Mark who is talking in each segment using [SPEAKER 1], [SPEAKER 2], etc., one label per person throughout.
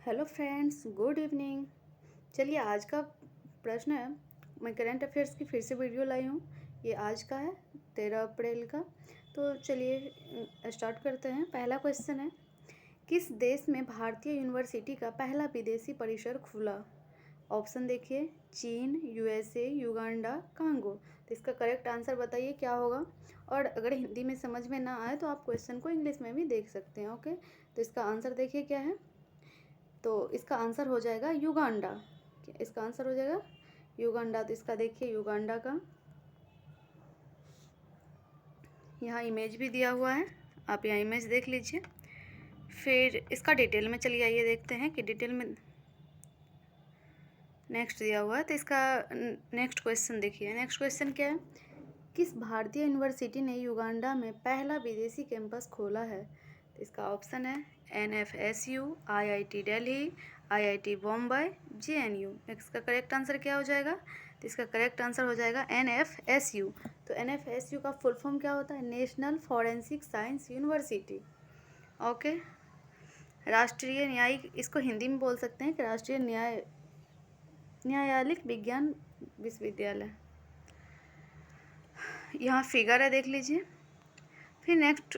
[SPEAKER 1] Hello friends, good evening. चलिए आज का प्रश्न है। मैं करंट अफेयर्स की फिर से वीडियो लाई हूँ। ये आज का है 13 अप्रैल का। तो चलिए स्टार्ट करते हैं। पहला क्वेश्चन है, किस देश में भारतीय यूनिवर्सिटी का पहला विदेशी परिसर खुला? ऑप्शन देखिए, चीन, यूएसए, युगांडा, कांगो। तो इसका करेक्ट आंसर बताइए क्या होगा। और अगर हिंदी में समझ में ना आए तो आप क्वेश्चन को इंग्लिश में भी देख सकते हैं। ओके, तो इसका आंसर देखिए क्या है। तो इसका आंसर हो जाएगा युगांडा। इसका आंसर हो जाएगा युगांडा। तो इसका देखिए युगांडा का यहाँ इमेज भी दिया हुआ है, आप यहाँ इमेज देख लीजिए। फिर इसका डिटेल में चलिए आइए देखते हैं कि डिटेल में नेक्स्ट दिया हुआ है। तो इसका नेक्स्ट क्वेश्चन देखिए। नेक्स्ट क्वेश्चन क्या है, किस भारतीय यूनिवर्सिटी ने युगांडा में पहला विदेशी कैंपस खोला है? तो इसका ऑप्शन है NFSU, IIT Delhi, IIT Bombay, JNU। इसका करेक्ट आंसर क्या हो जाएगा? तो इसका करेक्ट आंसर हो जाएगा NFSU। तो NFSU का फुल फॉर्म क्या होता है? National forensic science university. Okay, राष्ट्रीय न्यायिक, इसको हिंदी में बोल सकते हैं कि राष्ट्रीय न्यायालयिक विज्ञान विश्वविद्यालय। यहाँ फिगर है, देख लीजिए। फिर नेक्स्ट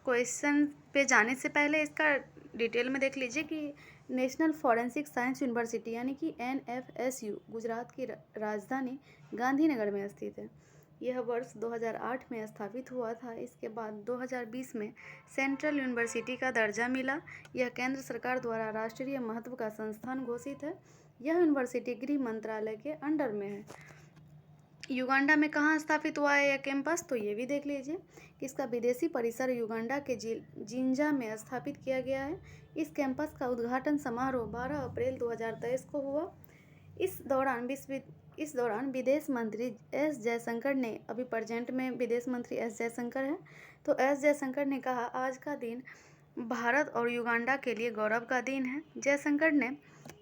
[SPEAKER 1] क्वेश्चन पे जाने से पहले इसका डिटेल में देख लीजिए कि नेशनल फॉरेंसिक साइंस यूनिवर्सिटी यानी कि NFSU गुजरात की राजधानी गांधीनगर में स्थित है। यह वर्ष 2008 में स्थापित हुआ था। इसके बाद 2020 में सेंट्रल यूनिवर्सिटी का दर्जा मिला। यह केंद्र सरकार द्वारा राष्ट्रीय महत्व का संस्थान घोषित है। यह यूनिवर्सिटी गृह मंत्रालय के अंडर में है। युगांडा में कहाँ स्थापित हुआ है यह कैंपस? तो ये भी देख लीजिए कि इसका विदेशी परिसर युगांडा के जिंजा में स्थापित किया गया है। इस कैंपस का उद्घाटन समारोह 12 अप्रैल 2023 को हुआ। इस दौरान विदेश मंत्री एस जयशंकर ने, अभी प्रेजेंट में विदेश मंत्री एस जयशंकर हैं, तो एस जयशंकर ने कहा, आज का दिन भारत और युगांडा के लिए गौरव का दिन है। जयशंकर ने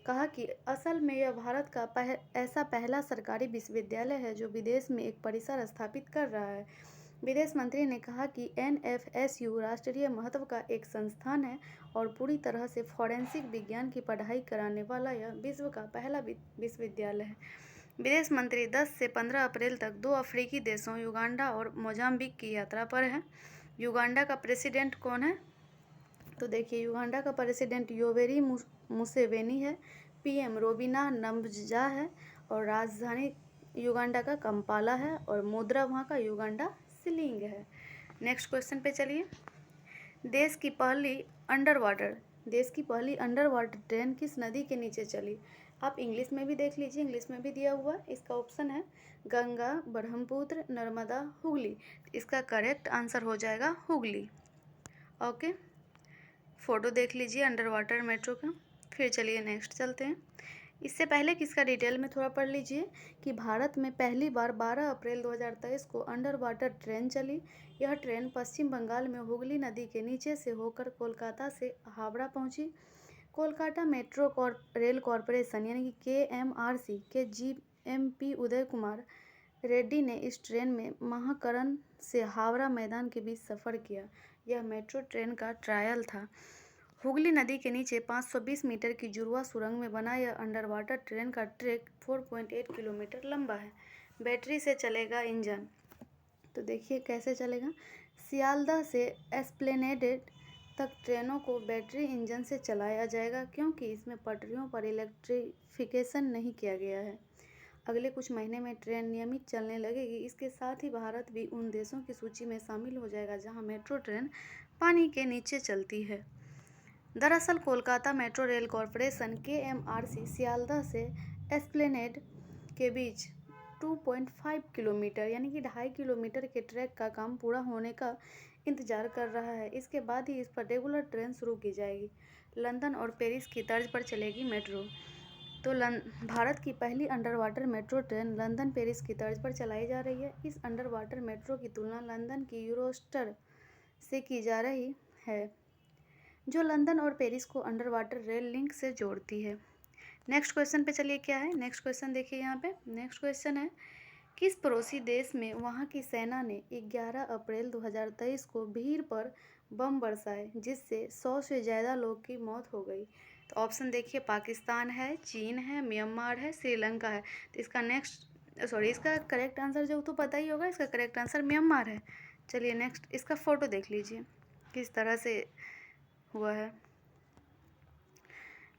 [SPEAKER 1] कहा कि असल में यह भारत का ऐसा पहला सरकारी विश्वविद्यालय है जो विदेश में एक परिसर स्थापित कर रहा है। विदेश मंत्री ने कहा कि NFSU राष्ट्रीय महत्व का एक संस्थान है और पूरी तरह से फॉरेंसिक विज्ञान की पढ़ाई कराने वाला यह विश्व का पहला विश्वविद्यालय है। विदेश मंत्री 10 से 15 अप्रैल तक 2 अफ्रीकी देशों युगांडा और मोजाम्बिक की यात्रा पर है। युगांडा का प्रेसिडेंट कौन है? तो देखिए युगांडा का प्रेसिडेंट योवेरी मुसेवेनी है। PM रोबिना नम्बजा है और राजधानी युगांडा का कंपाला है और मुद्रा वहाँ का युगांडा सिलिंग है। नेक्स्ट क्वेश्चन पे चलिए। देश की पहली अंडर वाटर ट्रेन किस नदी के नीचे चली? आप इंग्लिश में भी देख लीजिए, इंग्लिश में भी दिया हुआ है। इसका ऑप्शन है गंगा, ब्रह्मपुत्र, नर्मदा, हुगली। इसका करेक्ट आंसर हो जाएगा हुगली। ओके, फ़ोटो देख लीजिए अंडर वाटर मेट्रो का। फिर चलिए नेक्स्ट चलते हैं। इससे पहले किसका डिटेल में थोड़ा पढ़ लीजिए कि भारत में पहली बार 12 अप्रैल 2023 को अंडर वाटर ट्रेन चली। यह ट्रेन पश्चिम बंगाल में हुगली नदी के नीचे से होकर कोलकाता से हावड़ा पहुंची। कोलकाता मेट्रो रेल कॉरपोरेशन यानी कि KMRC के GMP उदय कुमार रेड्डी ने इस ट्रेन में महाकरण से हावड़ा मैदान के बीच सफ़र किया। यह मेट्रो ट्रेन का ट्रायल था। हुगली नदी के नीचे 520 मीटर की जुड़वा सुरंग में बना यह अंडर वाटर ट्रेन का ट्रैक 4.8 किलोमीटर लंबा है। बैटरी से चलेगा इंजन। तो देखिए कैसे चलेगा। सियालदह से एस्प्लेनेड तक ट्रेनों को बैटरी इंजन से चलाया जाएगा क्योंकि इसमें पटरियों पर इलेक्ट्रिफिकेशन नहीं किया गया है। अगले कुछ महीने में ट्रेन नियमित चलने लगेगी। इसके साथ ही भारत भी उन देशों की सूची में शामिल हो जाएगा जहां मेट्रो ट्रेन पानी के नीचे चलती है। दरअसल Kolkata metro rail corporation KMRC Sealdah से एस्प्लेनेड के बीच 2.5 किलोमीटर यानी कि 2.5 किलोमीटर के ट्रैक का काम पूरा होने का इंतजार कर रहा है। इसके बाद ही इस पर रेगुलर ट्रेन शुरू की जाएगी। लंदन और पेरिस की तर्ज पर चलेगी मेट्रो। तो भारत की पहली under water metro train London Paris की तर्ज पर चलाई जा रही है। इस अंडर वाटर मेट्रो की तुलना लंदन की यूरोस्टर से की जा रही है जो लंदन और पेरिस को अंडर वाटर रेल लिंक से जोड़ती है। नेक्स्ट क्वेश्चन पे चलिए क्या है। नेक्स्ट क्वेश्चन देखिए यहाँ पे। नेक्स्ट क्वेश्चन है, किस पड़ोसी देश में वहाँ की सेना ने 11 अप्रैल 2023 को भीड़ पर बम बरसाए जिससे 100 से ज़्यादा लोग की मौत हो गई। तो ऑप्शन देखिए, पाकिस्तान है, चीन है, म्यांमार है, श्रीलंका है। तो इसका करेक्ट आंसर जो तो पता ही होगा, इसका करेक्ट आंसर म्यांमार है। चलिए नेक्स्ट इसका फ़ोटो देख लीजिए किस तरह से हुआ है।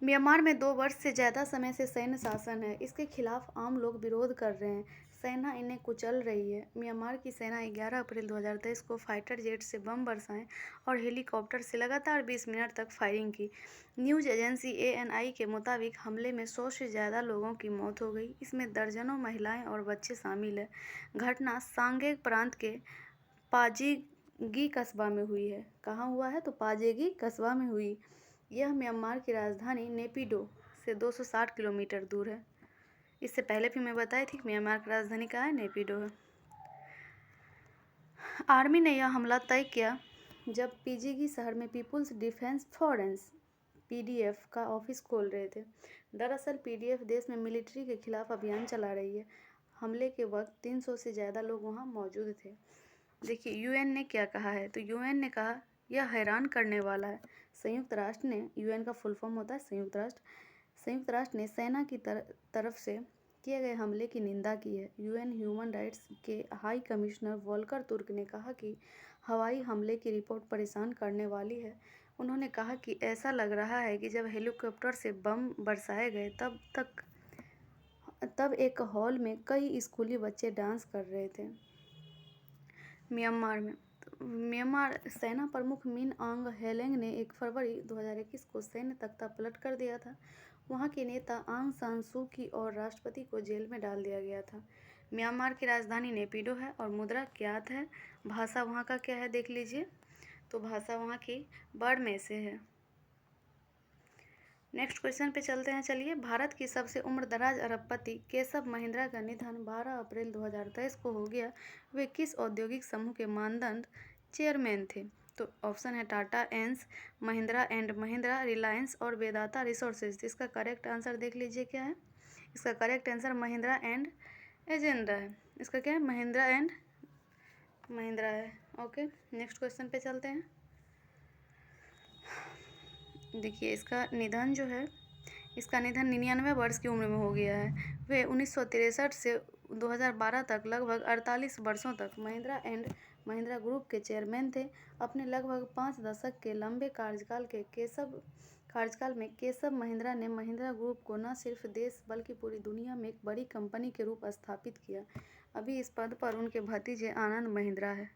[SPEAKER 1] म्यांमार में 2 वर्ष से ज़्यादा समय से सैन्य शासन है। इसके खिलाफ आम लोग विरोध कर रहे हैं। सेना इन्हें कुचल रही है। म्यांमार की सेना 11 अप्रैल 2023 को फाइटर जेट से बम बरसाए और हेलीकॉप्टर से लगातार 20 मिनट तक फायरिंग की। न्यूज़ एजेंसी ANI के मुताबिक हमले में 100 से ज़्यादा लोगों की मौत हो गई। इसमें दर्जनों महिलाएं और बच्चे शामिल हैं। घटना सांगे प्रांत के पाजेगी कस्बा में हुई है। कहाँ हुआ है? तो पाजेगी कस्बा में हुई। यह म्यांमार की राजधानी नेपिडो से 260 किलोमीटर दूर है। इससे पहले भी मैं बताई थी कि म्यांमार की राजधानी कहाँ है? नेपिडो है। आर्मी ने यह हमला तय किया जब पीजीगी शहर में पीपुल्स डिफेंस फोर्स PDF का ऑफिस खोल रहे थे। दरअसल PDF देश में मिलिट्री के खिलाफ अभियान चला रही है। हमले के वक्त 300 से ज़्यादा लोग वहां मौजूद थे। देखिए UN ने क्या कहा है, तो UN ने कहा यह हैरान करने वाला है। संयुक्त राष्ट्र ने, UN का फुल फॉर्म होता है संयुक्त राष्ट्र ने सेना की तरफ से किए गए हमले की निंदा की है। UN ह्यूमन राइट्स के हाई कमिश्नर वोल्कर तुर्क ने कहा कि हवाई हमले की रिपोर्ट परेशान करने वाली है। उन्होंने कहा कि ऐसा लग रहा है कि जब हेलीकॉप्टर से बम बरसाए गए तब एक हॉल में कई स्कूली बच्चे डांस कर रहे थे। म्यांमार सेना प्रमुख मिन आंग हेलेंग ने 1 फरवरी 2021 को सैन्य तख्ता पलट कर दिया था। वहां के नेता आंग सान सू की और राष्ट्रपति को जेल में डाल दिया गया था। म्यांमार की राजधानी नेपिडो है और मुद्रा क्यात है। भाषा वहां का क्या है देख लीजिए, तो भाषा वहां की बर्मे से है। नेक्स्ट क्वेश्चन पे चलते हैं। चलिए, भारत की सबसे उम्रदराज अरबपति केशव महिंद्रा का निधन 12 अप्रैल 2023 को हो गया। वे किस औद्योगिक समूह के मानदंड चेयरमैन थे? तो ऑप्शन है टाटा, एंस, महिंद्रा एंड महिंद्रा, रिलायंस और वेदांता रिसोर्सेज। इसका करेक्ट आंसर देख लीजिए क्या है। इसका correct answer Mahindra and agenda है। इसका क्या है? महिंद्रा एंड महिंद्रा है। ओके, नेक्स्ट क्वेश्चन पे चलते हैं। देखिए, इसका निधन 99 वर्ष की उम्र में हो गया है। वे 1963 से 2012 तक लगभग 48 वर्षों तक महिंद्रा एंड महिंद्रा ग्रुप के चेयरमैन थे। अपने लगभग 5 दशक के लंबे कार्यकाल में केशव महिंद्रा ने महिंद्रा ग्रुप को न सिर्फ देश बल्कि पूरी दुनिया में एक बड़ी कंपनी के रूप स्थापित किया। अभी इस पद पर उनके भतीजे आनंद महिंद्रा है।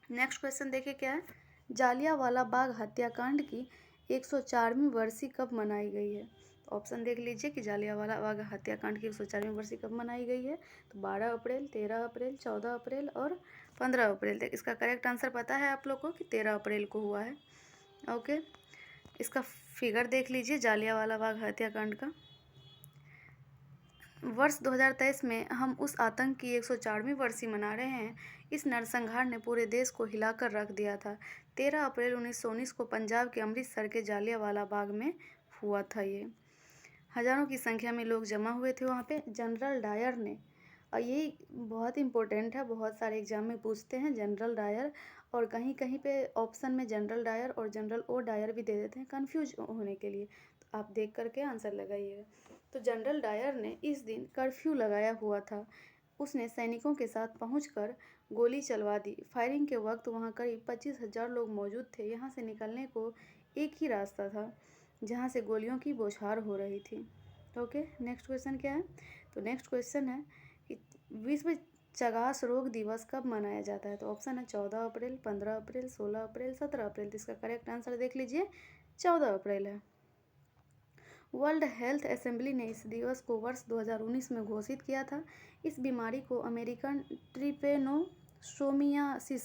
[SPEAKER 1] नेक्स्ट क्वेश्चन देखिए क्या है। जालियांवाला बाग हत्याकांड की 104वीं वर्षी कब मनाई गई है? ऑप्शन देख लीजिए कि जालियांवाला बाग हत्याकांड की 104वीं वर्षी कब मनाई गई है। तो 12 अप्रैल, 13 अप्रैल, 14 अप्रैल और 15 अप्रैल तक। इसका करेक्ट आंसर पता है आप लोग को कि 13 अप्रैल को हुआ है। ओके, इसका फिगर देख लीजिए जालियांवाला बाग हत्याकांड का। वर्ष 2023 में हम उस आतंक की 104वीं वर्षी मना रहे हैं। इस नरसंहार ने पूरे देश को हिलाकर रख दिया था। 13 अप्रैल 1919 को पंजाब के अमृतसर के जालियांवाला बाग में हुआ था। ये हज़ारों की संख्या में लोग जमा हुए थे वहाँ पे। जनरल डायर ने, और ये बहुत इंपॉर्टेंट है, बहुत सारे एग्जाम में पूछते हैं जनरल डायर, और कहीं कहीं पे ऑप्शन में जनरल डायर और जनरल ओ डायर भी दे देते हैं कंफ्यूज होने के लिए। तो आप देख करके आंसर लगाइएगा। तो जनरल डायर ने इस दिन कर्फ्यू लगाया हुआ था। उसने सैनिकों के साथ पहुंचकर गोली चलवा दी। फायरिंग के वक्त वहां करीब 25,000 लोग मौजूद थे। यहां से निकलने को एक ही रास्ता था जहां से गोलियों की बौछार हो रही थी। ओके, नेक्स्ट क्वेश्चन क्या है? तो नेक्स्ट क्वेश्चन है कि विश्व चगास रोग दिवस कब मनाया जाता है? तो ऑप्शन है 14 अप्रैल, 15 अप्रैल, 16 अप्रैल, 17 अप्रैल। तो इसका करेक्ट आंसर देख लीजिए, 14 अप्रैल है। वर्ल्ड हेल्थ असेंबली ने इस दिवस को वर्ष 2019 में घोषित किया था। इस बीमारी को अमेरिकन ट्रिपेनोसोमियासिस,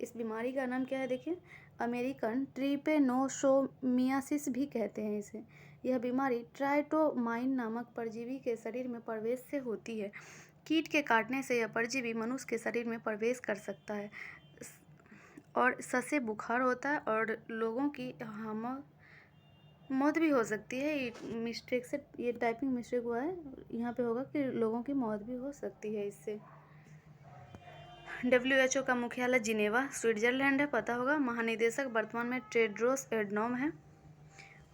[SPEAKER 1] इस बीमारी का नाम क्या है देखिए, अमेरिकन ट्रिपेनोसोमियासिस भी कहते हैं इसे। यह बीमारी ट्राइटोमाइन नामक परजीवी के शरीर में प्रवेश से होती है। कीट के काटने से यह परजीवी मनुष्य के शरीर में प्रवेश कर सकता है और ससे बुखार होता है और लोगों की मौत भी हो सकती है। मिस्टेक से ये टाइपिंग मिस्टेक हुआ है, यहाँ पे होगा कि लोगों की मौत भी हो सकती है इससे। WHO का मुख्यालय जिनेवा स्विट्जरलैंड है, पता होगा। महानिदेशक वर्तमान में टेड्रोस एडनॉम है।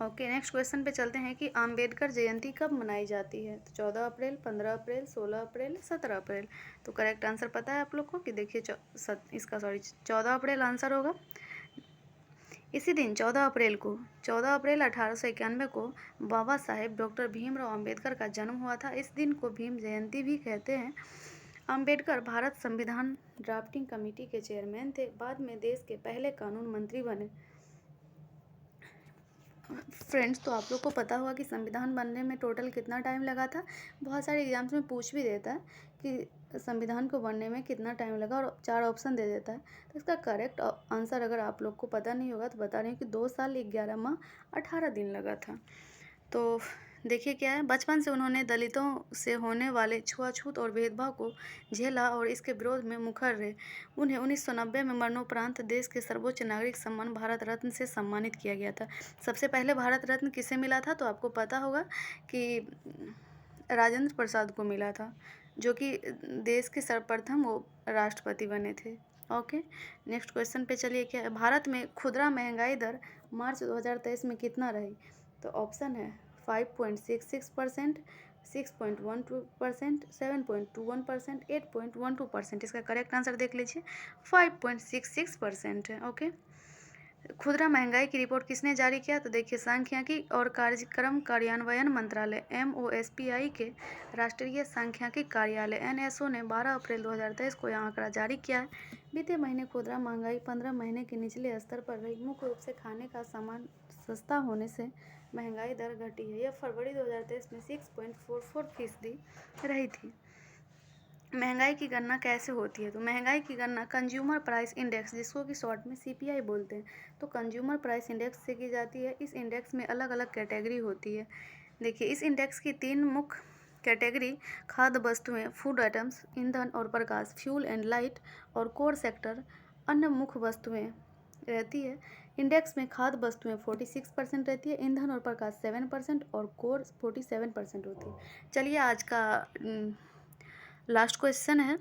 [SPEAKER 1] ओके, नेक्स्ट क्वेश्चन पे चलते हैं कि अंबेडकर जयंती कब मनाई जाती है। तो 14 अप्रैल, 15 अप्रैल, 16 अप्रैल, 17 अप्रैल। तो करेक्ट आंसर पता है आप लोग को कि देखिए 14 अप्रैल आंसर होगा। इसी दिन 14 अप्रैल 1891 को बाबा साहेब डॉक्टर भीमराव अंबेडकर का जन्म हुआ था। इस दिन को भीम जयंती भी कहते हैं। अंबेडकर भारत संविधान ड्राफ्टिंग कमेटी के चेयरमैन थे। बाद में देश के पहले कानून मंत्री बने। फ्रेंड्स, तो आप लोग को पता होगा कि संविधान बनने में टोटल कितना टाइम लगा था। बहुत सारे एग्जाम्स में पूछ भी देता है कि संविधान को बनने में कितना टाइम लगा और 4 ऑप्शन दे देता है। तो इसका करेक्ट आंसर अगर आप लोग को पता नहीं होगा तो बता रही हूँ कि 2 साल 11 माह 18 दिन लगा था। तो देखिए क्या है, बचपन से उन्होंने दलितों से होने वाले छुआछूत और भेदभाव को झेला और इसके विरोध में मुखर रहे। उन्हें 1990 में मरणोपरांत देश के सर्वोच्च नागरिक सम्मान भारत रत्न से सम्मानित किया गया था। सबसे पहले भारत रत्न किसे मिला था, तो आपको पता होगा कि राजेंद्र प्रसाद को मिला था, जो कि देश के सर्वप्रथम वो राष्ट्रपति बने थे। ओके, नेक्स्ट क्वेश्चन पे चलिए। क्या है, भारत में खुदरा महंगाई दर मार्च 2023 में कितना रही। तो ऑप्शन है 5.66%, 6.12%, 7.21%, 8.12%। इसका करेक्ट आंसर देख लीजिए, 5.66% है। ओके, खुदरा महंगाई की रिपोर्ट किसने जारी किया, तो देखिए सांख्यिकी और कार्यक्रम कार्यान्वयन मंत्रालय MOSPI के राष्ट्रीय सांख्यिकी कार्यालय NSO ने 12 अप्रैल 2023 को यह आंकड़ा जारी किया है। बीते महीने खुदरा महंगाई 15 महीने के निचले स्तर पर रही। मुख्य रूप से खाने का सामान सस्ता होने से महंगाई दर घटी है। यह फरवरी 2023 में 6.44% रही थी। महंगाई की गणना कैसे होती है, तो महंगाई की गणना कंज्यूमर प्राइस इंडेक्स, जिसको कि शॉर्ट में CPI बोलते हैं, तो कंज्यूमर प्राइस इंडेक्स से की जाती है। इस इंडेक्स में अलग अलग कैटेगरी होती है। देखिए, इस इंडेक्स की 3 मुख्य कैटेगरी खाद्य वस्तुएं, फूड आइटम्स, ईंधन और प्रकाश, फ्यूल एंड लाइट, और कोर सेक्टर, अन्य मुख्य वस्तुएं रहती है। इंडेक्स में खाद्य वस्तुएं 46% रहती है, ईंधन और प्रकाश 7% और कोर 47% होती है। चलिए, आज का लास्ट क्वेश्चन है,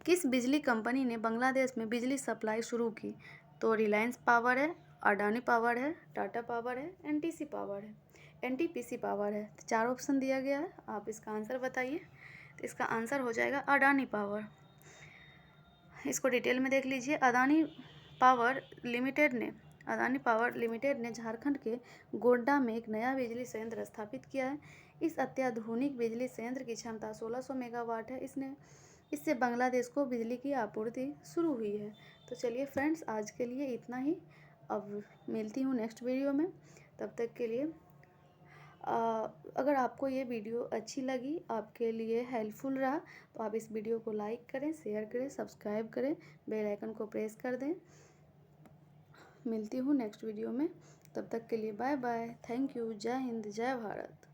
[SPEAKER 1] किस बिजली कंपनी ने बांग्लादेश में बिजली सप्लाई शुरू की। तो रिलायंस पावर है, अडानी पावर है, टाटा पावर है, NTPC पावर है। तो 4 ऑप्शन दिया गया है, आप इसका आंसर बताइए। तो इसका आंसर हो जाएगा अडानी पावर। इसको डिटेल में देख लीजिए। अडानी पावर लिमिटेड ने झारखंड के गोड्डा में एक नया बिजली संयंत्र स्थापित किया है। इस अत्याधुनिक बिजली संयंत्र की क्षमता 1600 मेगावाट है। इससे बांग्लादेश को बिजली की आपूर्ति शुरू हुई है। तो चलिए फ्रेंड्स, आज के लिए इतना ही। अब मिलती हूँ नेक्स्ट वीडियो में, तब तक के लिए अगर आपको ये वीडियो अच्छी लगी, आपके लिए हेल्पफुल रहा, तो आप इस वीडियो को लाइक करें, शेयर करें, सब्सक्राइब करें, बेल आइकन को प्रेस कर दें। मिलती हूँ नेक्स्ट वीडियो में, तब तक के लिए बाय बाय। Thank you. जय हिंद, जय भारत।